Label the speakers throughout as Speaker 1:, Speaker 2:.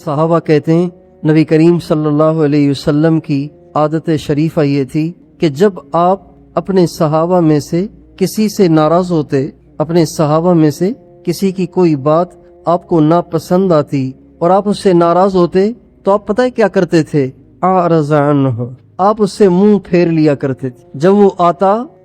Speaker 1: صحابہ کہتے ہیں نبی کریم صلی اللہ علیہ وسلم کی عادت شریفہ یہ تھی کہ جب آپ اپنے صحابہ میں سے کسی سے ناراض ہوتے، اپنے صحابہ میں سے کسی کی کوئی بات آپ کو ناپسند آتی اور آپ اس سے ناراض ہوتے تو آپ پتہ ہے کیا کرتے تھے؟ اعرض عنہ، آپ اس سے منہ پھیر لیا کرتے تھے۔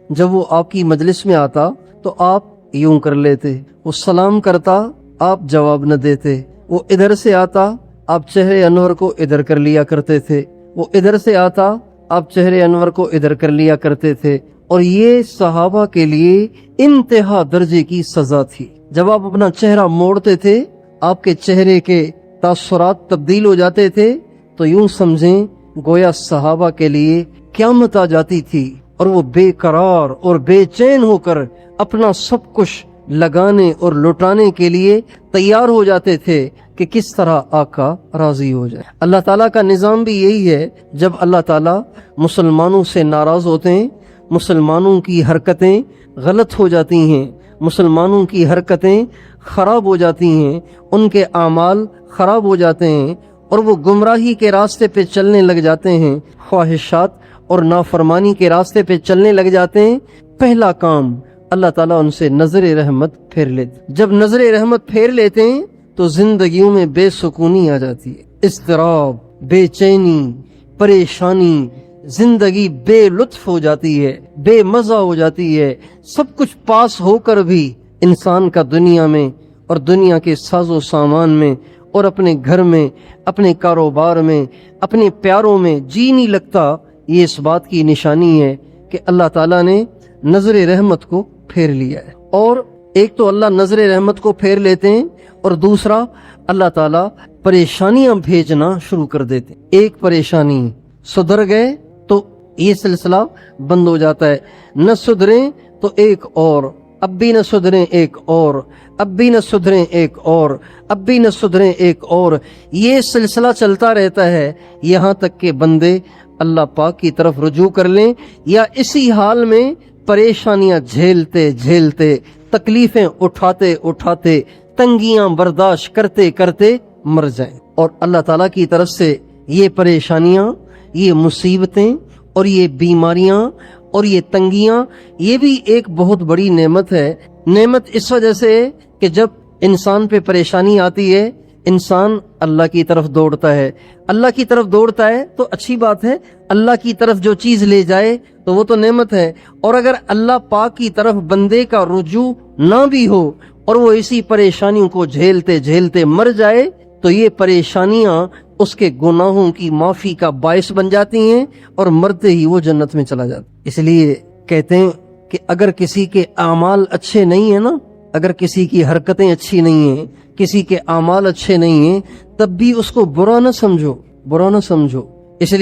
Speaker 1: جب وہ آپ کی مجلس میں آتا تو آپ یوں کر لیتے، وہ سلام کرتا آپ جواب نہ دیتے، وہ ادھر سے آتا آپ چہرے انور کو ادھر کر لیا کرتے تھے، وہ ادھر سے آتا آپ چہرے انور کو ادھر کر لیا کرتے تھے۔ اور یہ صحابہ کے لیے انتہا درجے کی سزا تھی۔ جب آپ اپنا چہرہ موڑتے تھے آپ کے چہرے کے تاثرات تبدیل ہو جاتے تھے تو یوں سمجھیں گویا صحابہ کے لیے قیامت آ جاتی تھی اور وہ بے قرار اور بے چین ہو کر اپنا سب کچھ لگانے اور لٹانے کے لیے تیار ہو جاتے تھے کہ کس طرح آقا راضی ہو جائے۔ اللہ تعالیٰ کا نظام بھی یہی ہے، جب اللہ تعالیٰ مسلمانوں سے ناراض ہوتے ہیں، مسلمانوں کی حرکتیں غلط ہو جاتی ہیں، مسلمانوں کی حرکتیں خراب ہو جاتی ہیں، ان کے اعمال خراب ہو جاتے ہیں اور وہ گمراہی کے راستے پہ چلنے لگ جاتے ہیں، خواہشات اور نافرمانی کے راستے پہ چلنے لگ جاتے ہیں، پہلا کام اللہ تعالیٰ ان سے نظر رحمت پھیر لیتے۔ جب نظر رحمت پھیر لیتے ہیں تو زندگیوں میں بے سکونی آ جاتی ہے، اضطراب، بے چینی، پریشانی، زندگی بے لطف ہو جاتی ہے، بے مزہ ہو جاتی ہے۔ سب کچھ پاس ہو کر بھی انسان کا دنیا میں اور دنیا کے ساز و سامان میں اور اپنے گھر میں، اپنے کاروبار میں، اپنے پیاروں میں جی نہیں لگتا۔ یہ اس بات کی نشانی ہے کہ اللہ تعالیٰ نے نظر رحمت کو پھیر لیا ہے۔ اور ایک تو اللہ نظر رحمت کو پھیر لیتے ہیں اور دوسرا اللہ تعالیٰ پریشانیاں بھیجنا شروع کر دیتے ہیں۔ ایک پریشانی سدھر گئے تو یہ سلسلہ بند ہو جاتا ہے، نہ سدھریں تو ایک اور، اب بھی نہ سدھریں ایک اور، اب بھی نہ سدھریں ایک اور، اب بھی نہ سدھریں ایک اور، یہ سلسلہ چلتا رہتا ہے یہاں تک کہ بندے اللہ پاک کی طرف رجوع کر لیں یا اسی حال میں پریشانیاں جھیلتے جھیلتے، تکلیفیں اٹھاتے اٹھاتے، تنگیاں برداشت کرتے کرتے مر جائیں۔ اور اللہ تعالیٰ کی طرف سے یہ پریشانیاں، یہ مصیبتیں اور یہ بیماریاں اور یہ تنگیاں، یہ بھی ایک بہت بڑی نعمت ہے۔ نعمت اس وجہ سے کہ جب انسان پہ پریشانی آتی ہے انسان اللہ کی طرف دوڑتا ہے، اللہ کی طرف دوڑتا ہے تو اچھی بات ہے، اللہ کی طرف جو چیز لے جائے تو وہ تو نعمت ہے۔ اور اگر اللہ پاک کی طرف بندے کا رجوع نہ بھی ہو اور وہ اسی پریشانیوں کو جھیلتے جھیلتے مر جائے تو یہ پریشانیاں اس کے گناہوں کی معافی کا باعث بن جاتی ہیں اور مرتے ہی وہ جنت میں چلا جاتا۔ اس لیے کہتے ہیں کہ اگر کسی کے اعمال اچھے نہیں ہیں نا، اگر کسی کی حرکتیں اچھی نہیں ہیں، کسی کے اعمال اچھے نہیں ہیں، تب بھی اس کو برا نہ سمجھو، برا نہ سمجھو، اس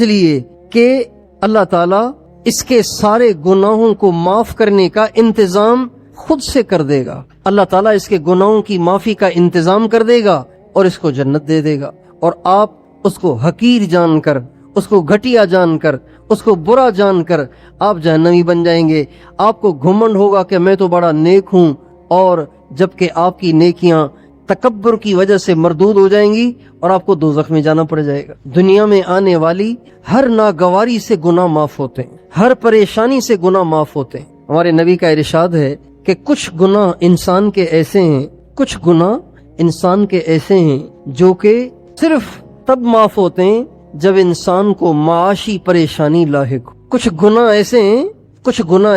Speaker 1: لیے کہ اللہ تعالیٰ اس کے سارے گناہوں کو معاف کرنے کا انتظام خود سے کر دے گا۔ اللہ تعالیٰ اس کے گناہوں کی معافی کا انتظام کر دے گا اور اس کو جنت دے دے گا، اور آپ اس کو حقیر جان کر، اس کو گھٹیا جان کر، اس کو برا جان کر آپ جہنمی بن جائیں گے۔ آپ کو گھمنڈ ہوگا کہ میں تو بڑا نیک ہوں، اور جبکہ آپ کی نیکیاں تکبر کی وجہ سے مردود ہو جائیں گی اور آپ کو دوزخ میں جانا پڑ جائے گا۔ دنیا میں آنے والی ہر ناگواری سے گناہ معاف ہوتے ہیں، ہر پریشانی سے گناہ معاف ہوتے ہیں۔ ہمارے نبی کا ارشاد ہے کہ کچھ گناہ انسان کے ایسے ہیں، کچھ گناہ انسان کے ایسے ہیں جو کہ صرف تب معاف ہوتے ہیں جب انسان کو معاشی پریشانی لاحق ہو۔ کچھ گناہ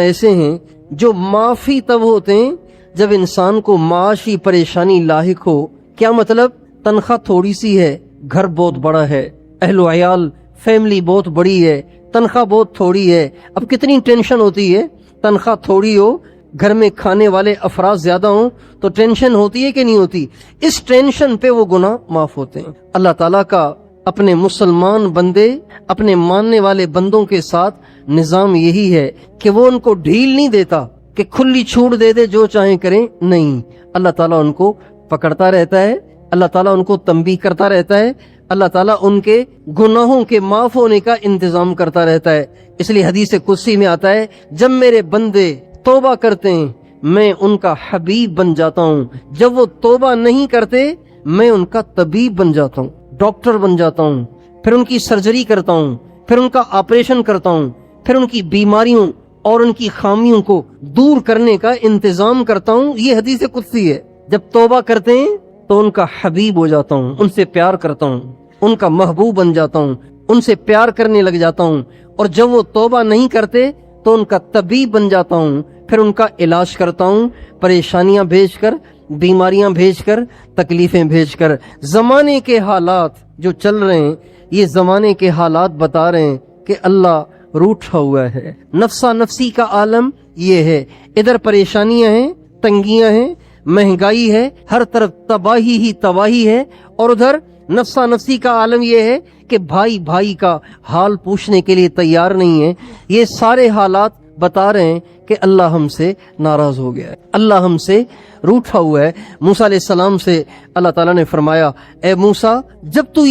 Speaker 1: ایسے ہیں جو معافی تب ہوتے ہیں جب انسان کو معاشی پریشانی لاحق ہو۔ کیا مطلب؟ تنخواہ تھوڑی سی ہے، گھر بہت بڑا ہے، اہل و عیال فیملی بہت بڑی ہے، تنخواہ بہت تھوڑی ہے، اب کتنی ٹینشن ہوتی ہے، تنخواہ تھوڑی ہو، گھر میں کھانے والے افراد زیادہ ہوں تو ٹینشن ہوتی ہے کہ نہیں ہوتی؟ اس ٹینشن پہ وہ گناہ معاف ہوتے ہیں۔ اللہ تعالیٰ کا اپنے مسلمان بندے، اپنے ماننے والے بندوں کے ساتھ نظام یہی ہے کہ وہ ان کو ڈھیل نہیں دیتا کہ کھلی چھوٹ دے دے جو چاہیں کریں، نہیں، اللہ تعالیٰ ان کو پکڑتا رہتا ہے، اللہ تعالیٰ ان کو تنبیہ کرتا رہتا ہے، اللہ تعالیٰ ان کے گناہوں کے معاف ہونے کا انتظام کرتا رہتا ہے۔ اس لیے حدیث قدسی میں آتا ہے جب میرے بندے توبہ کرتے ہیں میں ان کا حبیب بن جاتا ہوں، جب وہ توبہ نہیں کرتے میں ان کا طبیب بن جاتا ہوں، ڈاکٹر بن جاتا ہوں، پھر ان کی سرجری کرتا ہوں، پھر ان کا آپریشن کرتا ہوں، پھر ان کی بیماریوں اور ان کی خامیوں کو دور کرنے کا انتظام کرتا ہوں۔ یہ حدیث قدسی ہے۔ جب توبہ کرتے ہیں تو ان کا حبیب ہو جاتا ہوں، ان سے پیار کرتا ہوں، ان کا محبوب بن جاتا ہوں، ان سے پیار کرنے لگ جاتا ہوں۔ اور جب وہ توبہ نہیں کرتے تو ان کا طبیب بن جاتا ہوں، پھر ان کا علاج کرتا ہوں، پریشانیاں بھیج کر، بیماریاں بھیج کر، تکلیفیں بھیج کر۔ زمانے کے حالات جو چل رہے ہیں، یہ زمانے کے حالات بتا رہے ہیں کہ اللہ روٹھا ہوا ہے۔ نفسا نفسی کا عالم یہ ہے، ادھر پریشانیاں ہیں، تنگیاں ہیں، مہنگائی ہے، ہر طرف تباہی ہی تباہی ہے، اور ادھر نفسا نفسی کا عالم یہ ہے کہ بھائی بھائی کا حال پوچھنے کے لیے تیار نہیں ہے۔ یہ سارے حالات بتا رہے ہیں کہ اللہ ہم سے ناراض ہو گیا ہے، اللہ ہم سے روٹھا ہوا ہے۔ موسیٰ علیہ السلام سے اللہ تعالیٰ نے فرمایا، اے موسیٰ، جب تو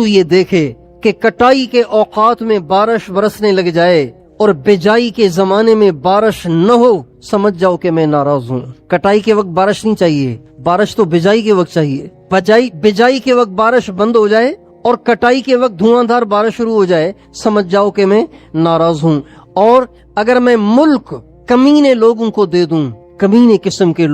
Speaker 1: یہ دیکھے کہ کٹائی کے اوقات میں بارش برسنے لگ جائے اور بجائی کے زمانے میں بارش نہ ہو، سمجھ جاؤ کہ میں ناراض ہوں۔ کٹائی کے وقت بارش نہیں چاہیے، بارش تو بجائی کے وقت چاہیے۔ بجائی کے وقت بارش بند ہو جائے اور کٹائی کے وقت دھواں دھار بارش شروع ہو جائے، سمجھ جاؤ کہ میں ناراض ہوں۔ اور اگر میں ملک کمینے لوگوں کو دے دوں، کمینے قسم کے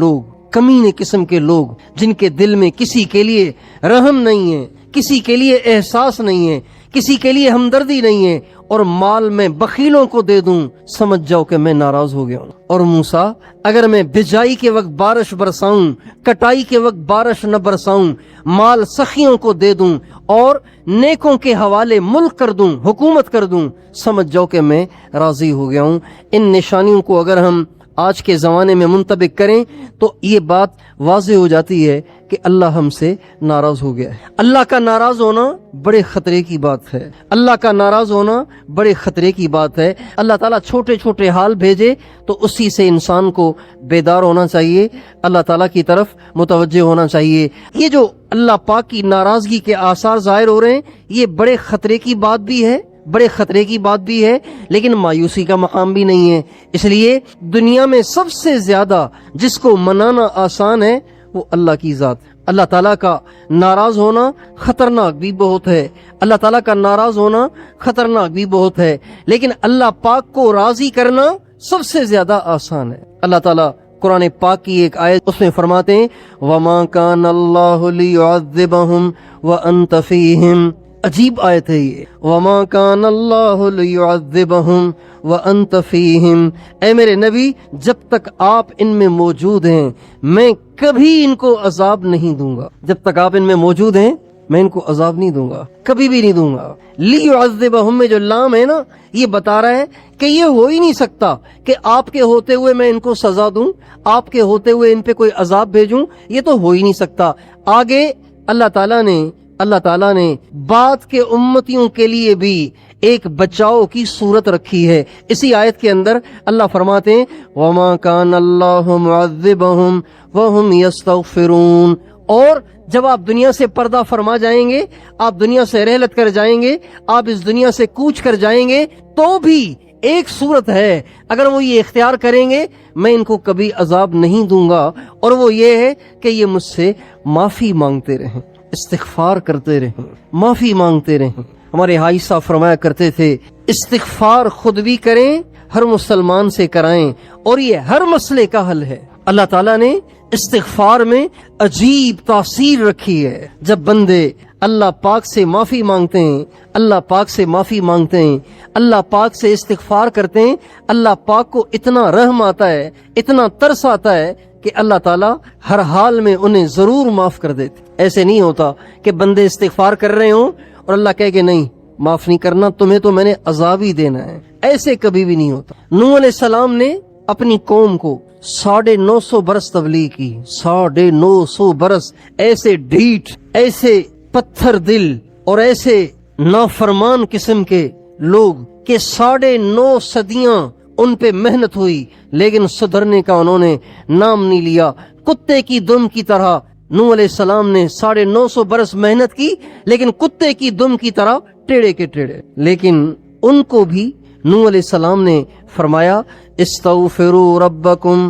Speaker 1: لوگ جن کے دل میں کسی کے لیے رحم نہیں ہے، کسی کے لیے احساس نہیں ہے، کسی کے لیے ہمدردی نہیں ہے، اور مال میں بخیلوں کو دے دوں، سمجھ جاؤ کہ میں ناراض ہو گیا ہوں۔ اور موسیٰ، اگر میں بجائی کے وقت بارش برساؤں، کٹائی کے وقت بارش نہ برساؤں، مال سخیوں کو دے دوں اور نیکوں کے حوالے ملک کر دوں، حکومت کر دوں، سمجھ جاؤ کہ میں راضی ہو گیا ہوں۔ ان نشانیوں کو اگر ہم آج کے زمانے میں منطبق کریں تو یہ بات واضح ہو جاتی ہے کہ اللہ ہم سے ناراض ہو گیا ہے۔ اللہ کا ناراض ہونا بڑے خطرے کی بات ہے، اللہ کا ناراض ہونا بڑے خطرے کی بات ہے۔ اللہ تعالیٰ چھوٹے چھوٹے حال بھیجے تو اسی سے انسان کو بیدار ہونا چاہیے، اللہ تعالیٰ کی طرف متوجہ ہونا چاہیے۔ یہ جو اللہ پاک کی ناراضگی کے آثار ظاہر ہو رہے ہیں، یہ بڑے خطرے کی بات بھی ہے، لیکن مایوسی کا مقام بھی نہیں ہے۔ اس لیے دنیا میں سب سے زیادہ جس کو منانا آسان ہے وہ اللہ کی ذات ہے۔ اللہ تعالیٰ کا ناراض ہونا خطرناک بھی بہت ہے، اللہ تعالیٰ کا ناراض ہونا خطرناک بھی بہت ہے، لیکن اللہ پاک کو راضی کرنا سب سے زیادہ آسان ہے۔ اللہ تعالیٰ قرآن پاک کی ایک آیت اس میں فرماتے ہیں، وَمَا كَانَ اللَّهُ لِيُعَذِّبَهُمْ وَأَنْتَ فِيهِمْ۔ عجیب آیت ہے یہ، وَمَا كَانَ اللَّهُ لِيُعَذِّبَهُمْ وَأَنْتَ فِيهِمْ۔ اے میرے نبی، جب تک آپ ان میں موجود ہیں میں کبھی ان کو عذاب نہیں دوں گا۔ جب تک آپ ان میں موجود ہیں میں ان کو عذاب نہیں دوں گا، کبھی بھی نہیں دوں گا۔ لِيُعَذِّبَهُمْ میں جو لام ہے نا، یہ بتا رہا ہے کہ یہ ہو ہی نہیں سکتا کہ آپ کے ہوتے ہوئے میں ان کو سزا دوں، آپ کے ہوتے ہوئے ان پہ کوئی عذاب بھیجوں، یہ تو ہو ہی نہیں سکتا۔ آگے اللہ تعالیٰ نے بعد کے امتیوں کے لیے بھی ایک بچاؤ کی صورت رکھی ہے۔ اسی آیت کے اندر اللہ فرماتے ہیں، وَمَا كَانَ اللَّهُ مُعَذِّبَهُمْ وَهُمْ يَسْتَغْفِرُونَ۔ اور جب آپ دنیا سے پردہ فرما جائیں گے، آپ دنیا سے رحلت کر جائیں گے، آپ اس دنیا سے کوچ کر جائیں گے، تو بھی ایک صورت ہے، اگر وہ یہ اختیار کریں گے میں ان کو کبھی عذاب نہیں دوں گا، اور وہ یہ ہے کہ یہ مجھ سے معافی مانگتے رہیں، استغفار کرتے رہیں، معافی مانگتے رہیں۔ ہمارے حاجی صاحب فرمایا کرتے تھے، استغفار خود بھی کریں، ہر مسلمان سے کرائیں، اور یہ ہر مسئلے کا حل ہے۔ اللہ تعالیٰ نے استغفار میں عجیب تاثیر رکھی ہے۔ جب بندے اللہ پاک سے معافی مانگتے ہیں، اللہ پاک سے معافی مانگتے ہیں، اللہ پاک سے استغفار کرتے ہیں، اللہ پاک کو اتنا رحم آتا ہے، اتنا ترس آتا ہے کہ اللہ تعالیٰ ہر حال میں انہیں ضرور معاف کر دیتے۔ ایسے نہیں ہوتا کہ بندے استغفار کر رہے ہوں اور اللہ کہے کہ نہیں معاف نہیں کرنا، تمہیں تو میں نے عذاب ہی دینا ہے۔ ایسے کبھی بھی نہیں ہوتا۔ نوح علیہ السلام نے اپنی قوم کو 950 برس تبلیغ کی، 950 برس، ایسے ڈھیٹ، ایسے پتھر دل اور ایسے نافرمان قسم کے لوگ کہ 9.5 صدیاں ان پہ محنت ہوئی، لیکن سدھرنے کا انہوں نے نام نہیں لیا۔ کتے کی دم کی طرح نوح علیہ السلام نے 950 برس محنت کی، لیکن کتے کی دم کی طرح ٹیڑے کے ٹیڑے۔ لیکن ان کو بھی نوح علیہ السلام نے فرمایا، استغفروا ربکم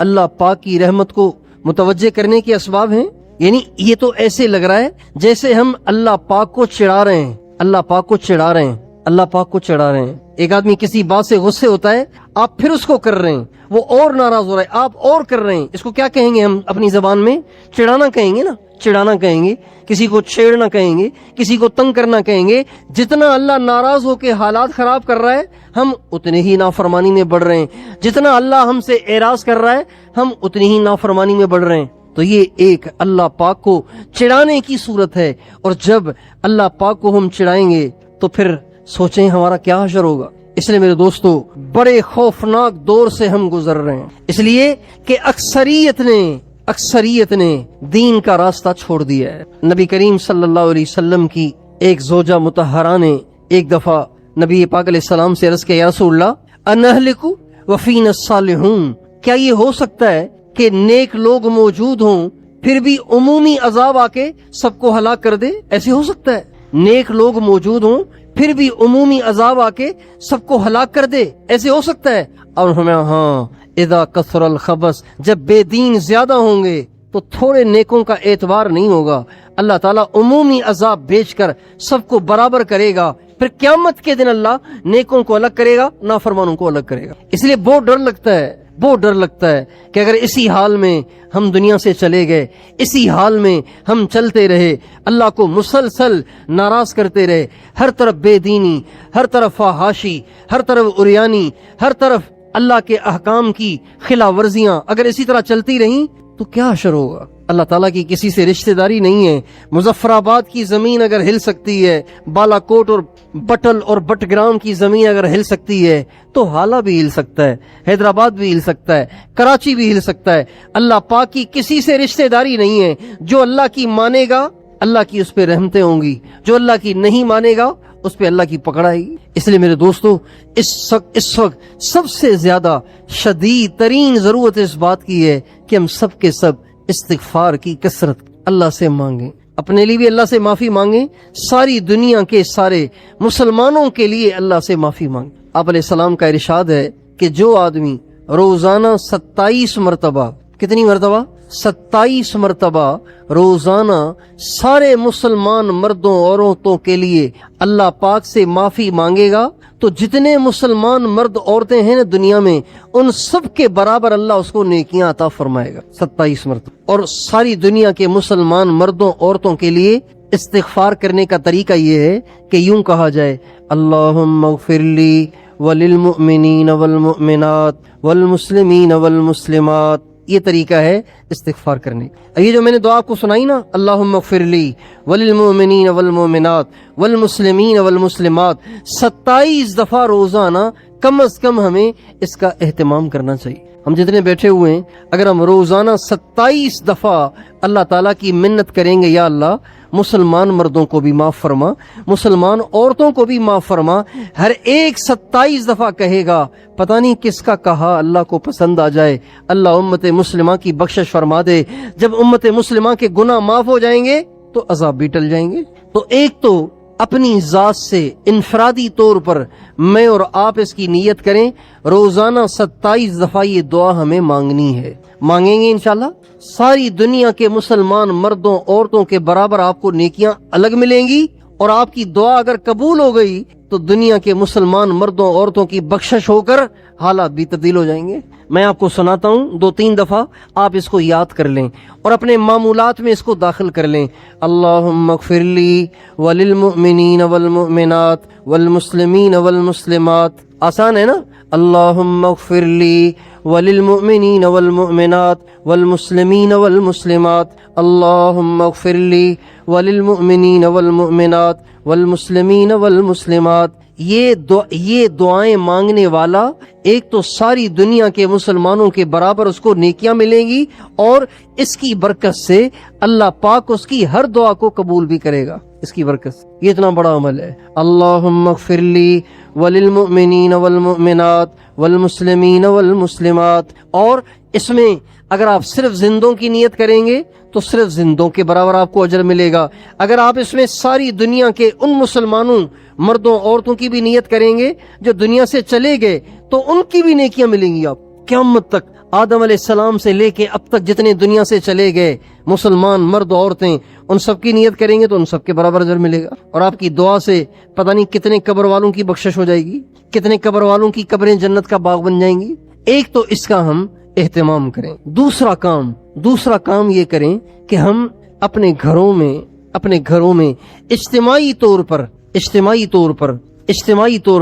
Speaker 1: اللہ پاک کی رحمت کو متوجہ کرنے کے اسباب ہیں؟ یعنی یہ تو ایسے لگ رہا ہے جیسے ہم اللہ پاک کو چڑھا رہے ہیں، اللہ پاک کو چڑھا رہے ہیں، اللہ پاک کو چڑھا رہے ہیں۔ ایک آدمی کسی بات سے غصے ہوتا ہے، آپ پھر اس کو کر رہے ہیں، وہ اور ناراض ہو رہا ہے، آپ اور کر رہے ہیں۔ اس کو کیا کہیں گے ہم اپنی زبان میں؟ چڑھانا کہیں گے نا، چڑھانا کہیں گے، کسی کو چھیڑنا کہیں گے، کسی کو تنگ کرنا کہیں گے۔ جتنا اللہ ناراض ہو کے حالات خراب کر رہا ہے، ہم اتنے ہی نافرمانی میں بڑھ رہے ہیں۔ جتنا اللہ ہم سے اعراض کر رہا ہے، ہم اتنی ہی نافرمانی میں بڑھ رہے ہیں۔ تو یہ ایک اللہ پاک کو چڑھانے کی صورت ہے، اور جب اللہ پاک کو ہم چڑھائیں گے تو پھر سوچیں ہمارا کیا حشر ہوگا۔ اس لیے میرے دوستو، بڑے خوفناک دور سے ہم گزر رہے ہیں، اس لیے کہ اکثریت نے دین کا راستہ چھوڑ دیا ہے۔ نبی کریم صلی اللہ علیہ وسلم کی ایک زوجہ مطہرہ نے ایک دفعہ نبی پاک علیہ السلام سے عرض کیا، یا رسول اللہ انہلک وفینا الصالحون، کیا یہ ہو سکتا ہے کہ نیک لوگ موجود ہوں پھر بھی عمومی عذاب آ کے سب کو ہلاک کر دے؟ ایسے ہو سکتا ہے نیک لوگ موجود ہوں پھر بھی عمومی عذاب آ کے سب کو ہلاک کر دے؟ ایسے ہو سکتا ہے؟ اور ہمیں ہاں، اذا کثر الخبث، جب بے دین زیادہ ہوں گے تو تھوڑے نیکوں کا اعتبار نہیں ہوگا، اللہ تعالیٰ عمومی عذاب بیچ کر سب کو برابر کرے گا، پھر قیامت کے دن اللہ نیکوں کو الگ کرے گا، نافرمانوں کو الگ کرے گا۔ اس لیے بہت ڈر لگتا ہے کہ اگر اسی حال میں ہم دنیا سے چلے گئے، اسی حال میں ہم چلتے رہے، اللہ کو مسلسل ناراض کرتے رہے، ہر طرف بے دینی، ہر طرف فحاشی، ہر طرف عریانی، ہر طرف اللہ کے احکام کی خلاف ورزیاں اگر اسی طرح چلتی رہیں تو کیا حشر ہوگا؟ اللہ تعالیٰ کی کسی سے رشتہ داری نہیں ہے۔ مظفر آباد کی زمین اگر ہل سکتی ہے، بالا کوٹ اور بٹل اور بٹگرام کی زمین اگر ہل سکتی ہے تو حالہ بھی ہل سکتا ہے، حیدرآباد بھی ہل سکتا ہے، کراچی بھی ہل سکتا ہے۔ اللہ پاک کی کسی سے رشتہ داری نہیں ہے۔ جو اللہ کی مانے گا اللہ کی اس پہ رحمتیں ہوں گی، جو اللہ کی نہیں مانے گا اس پہ اللہ کی پکڑ آئے گی۔ اس لیے میرے دوستو، اس وقت سب سے زیادہ شدید ترین ضرورت اس بات کی ہے کہ ہم سب کے سب استغفار کی کثرت اللہ سے مانگیں، اپنے لیے بھی اللہ سے معافی مانگیں، ساری دنیا کے سارے مسلمانوں کے لیے اللہ سے معافی مانگیں۔ آپ علیہ السلام کا ارشاد ہے کہ جو آدمی روزانہ 27 مرتبہ، کتنی مرتبہ؟ 27 مرتبہ روزانہ سارے مسلمان مردوں عورتوں کے لیے اللہ پاک سے معافی مانگے گا تو جتنے مسلمان مرد عورتیں ہیں نا دنیا میں، ان سب کے برابر اللہ اس کو نیکیاں عطا فرمائے گا 27 مرتبہ۔ اور ساری دنیا کے مسلمان مردوں عورتوں کے لیے استغفار کرنے کا طریقہ یہ ہے کہ یوں کہا جائے، اللہم اغفر لی وللمؤمنین والمؤمنات والمسلمین والمسلمات۔ یہ طریقہ ہے استغفار کرنے کا۔ یہ جو میں نے دعا آپ کو سنائی نا، اللہم اغفر لی وللمؤمنین والمؤمنات والمسلمین والمسلمات، 27 دفعہ روزانہ کم از کم ہمیں اس کا اہتمام کرنا چاہیے۔ ہم جتنے بیٹھے ہوئے ہیں، اگر ہم روزانہ 27 دفعہ اللہ تعالیٰ کی منت کریں گے، یا اللہ مسلمان مردوں کو بھی معاف فرما، مسلمان عورتوں کو بھی معاف فرما، ہر ایک 27 دفعہ کہے گا، پتہ نہیں کس کا کہا اللہ کو پسند آ جائے، اللہ امت مسلمہ کی بخشش فرما دے۔ جب امت مسلمہ کے گناہ معاف ہو جائیں گے تو عذاب بھی ٹل جائیں گے۔ تو ایک تو اپنی ذات سے انفرادی طور پر میں اور آپ اس کی نیت کریں، روزانہ 27 دفعہ یہ دعا ہمیں مانگنی ہے۔ مانگیں گے انشاءاللہ ساری دنیا کے مسلمان مردوں عورتوں کے برابر آپ کو نیکیاں الگ ملیں گی، اور آپ کی دعا اگر قبول ہو گئی تو دنیا کے مسلمان مردوں عورتوں کی بخشش ہو کر حالات بھی تبدیل ہو جائیں گے۔ میں آپ کو سناتا ہوں 2-3 دفعہ، آپ اس کو یاد کر لیں اور اپنے معمولات میں اس کو داخل کر لیں۔ اللہم اغفر لی وللمؤمنین والمؤمنات والمسلمین والمسلمات۔ آسان ہے نا؟ اللہم اغفر لی وللمؤمنین والمؤمنات والمسلمین والمسلمات، اللہم اغفر لی وللمؤمنین والمؤمنات والمسلمین والمسلمات۔ یہ دعائیں مانگنے والا ایک تو ساری دنیا کے مسلمانوں کے برابر اس کو نیکیاں ملیں گی، اور اس کی برکت سے اللہ پاک اس کی ہر دعا کو قبول بھی کرے گا، اس کی برکت سے۔ یہ اتنا بڑا عمل ہے۔ اللہم اغفر لی وللمؤمنین والمؤمنات والمسلمین والمسلمات۔ اور اس میں اگر آپ صرف زندوں کی نیت کریں گے تو صرف زندوں کے برابر آپ کو اجر ملے گا۔ اگر آپ اس میں ساری دنیا کے ان مسلمانوں مردوں عورتوں کی بھی نیت کریں گے جو دنیا سے چلے گئے تو ان کی بھی نیکیاں ملیں گی آپ قیامت تک۔ آدم علیہ السلام سے لے کے اب تک جتنے دنیا سے چلے گئے مسلمان مرد عورتیں، ان سب کی نیت کریں گے تو ان سب کے برابر اجر ملے گا، اور آپ کی دعا سے پتہ نہیں کتنے قبر والوں کی بخشش ہو جائے گی، کتنے قبر والوں کی قبریں جنت کا باغ بن جائیں گی۔ ایک تو اس کا ہم اہتمام کریں، دوسرا کام یہ کریں کہ ہم اپنے گھروں میں اجتماعی طور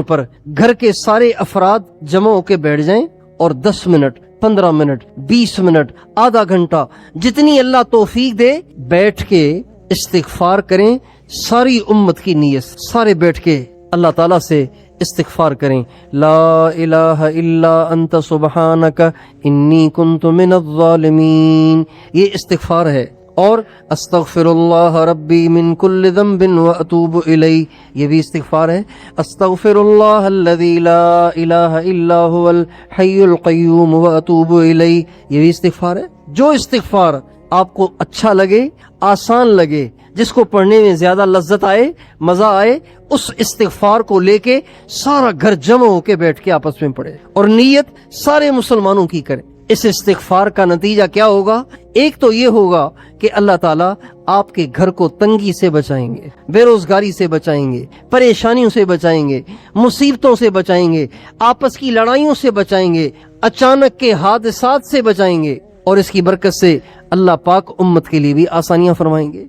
Speaker 1: پر گھر کے سارے افراد جمع ہو کے بیٹھ جائیں اور 10 منٹ 15 منٹ 20 منٹ آدھا گھنٹہ جتنی اللہ توفیق دے بیٹھ کے استغفار کریں، ساری امت کی نیت سارے بیٹھ کے اللہ تعالیٰ سے استغفار کریں، لا الہ الا انت سبحانک انی کنت من الظالمین، یہ استغفار ہے۔ اور استغفر اللہ ربی من کل ذنب واتوب الیہ، یہ بھی استغفار ہے۔ استغفر اللہ الذی لا الہ الا هو الحی القیوم واتوب الیہ، یہ بھی استغفار ہے۔ جو استغفار آپ کو اچھا لگے، آسان لگے، جس کو پڑھنے میں زیادہ لذت آئے، مزہ آئے، اس استغفار کو لے کے سارا گھر جمع ہو کے بیٹھ کے آپس میں پڑھے اور نیت سارے مسلمانوں کی کریں۔ اس استغفار کا نتیجہ کیا ہوگا؟ ایک تو یہ ہوگا کہ اللہ تعالیٰ آپ کے گھر کو تنگی سے بچائیں گے، بے روزگاری سے بچائیں گے، پریشانیوں سے بچائیں گے، مصیبتوں سے بچائیں گے، آپس کی لڑائیوں سے بچائیں گے، اچانک کے حادثات سے بچائیں گے، اور اس کی برکت سے اللہ پاک امت کے لیے بھی آسانیاں فرمائیں گے۔